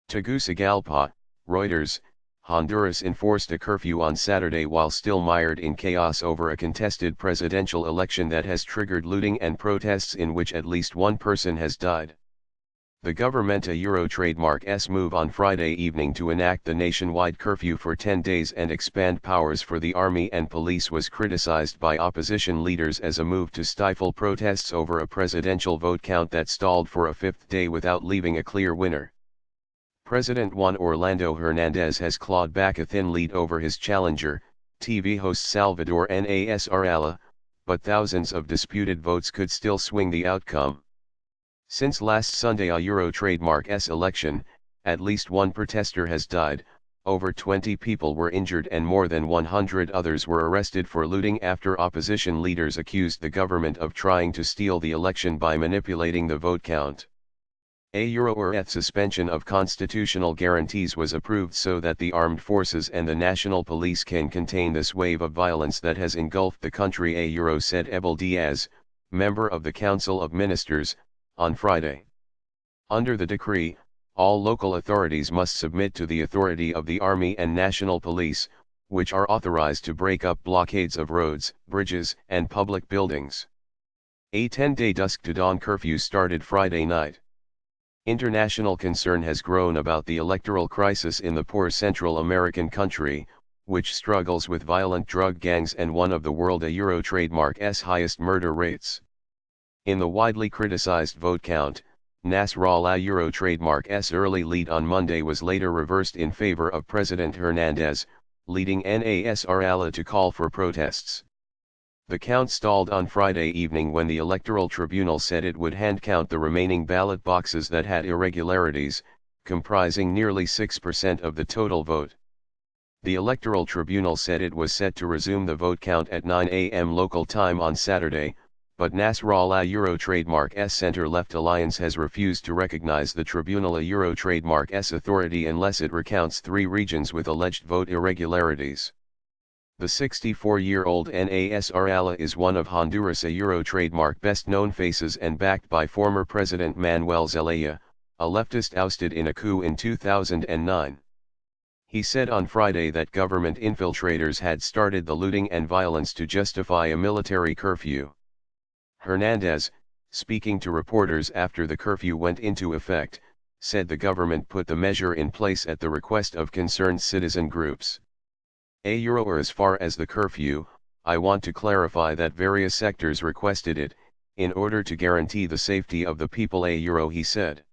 Tegucigalpa, Reuters, Honduras enforced a curfew on Saturday while still mired in chaos over a contested presidential election that has triggered looting and protests in which at least one person has died. The government trademark's move on Friday evening to enact the nationwide curfew for 10 days and expand powers for the army and police was criticized by opposition leaders as a move to stifle protests over a presidential vote count that stalled for a fifth day without leaving a clear winner. President Juan Orlando Hernandez has clawed back a thin lead over his challenger, TV host Salvador Nasralla, but thousands of disputed votes could still swing the outcome. Since last Sunday trademark's election, at least one protester has died, over 20 people were injured and more than 100 others were arrested for looting after opposition leaders accused the government of trying to steal the election by manipulating the vote count. A suspension of constitutional guarantees was approved so that the armed forces and the national police can contain this wave of violence that has engulfed the country, said Abel Diaz, member of the Council of Ministers, on Friday. Under the decree, all local authorities must submit to the authority of the Army and National Police, which are authorized to break up blockades of roads, bridges, and public buildings. A 10-day dusk-to-dawn curfew started Friday night. International concern has grown about the electoral crisis in the poor Central American country, which struggles with violent drug gangs and one of the world trademark's highest murder rates. In the widely criticized vote count, Nasrallah trademark's early lead on Monday was later reversed in favor of President Hernandez, leading Nasrallah to call for protests. The count stalled on Friday evening when the Electoral Tribunal said it would hand-count the remaining ballot boxes that had irregularities, comprising nearly 6% of the total vote. The Electoral Tribunal said it was set to resume the vote count at 9 a.m. local time on Saturday, but Nasrallah trademark's center-left alliance has refused to recognize the Tribunal trademark's authority unless it recounts 3 regions with alleged vote irregularities. The 64-year-old Nasrallah is one of Honduras' trademark best-known faces and backed by former President Manuel Zelaya, a leftist ousted in a coup in 2009. He said on Friday that government infiltrators had started the looting and violence to justify a military curfew. Hernandez, speaking to reporters after the curfew went into effect, said the government put the measure in place at the request of concerned citizen groups. As far as the curfew, I want to clarify that various sectors requested it, in order to guarantee the safety of the people, he said.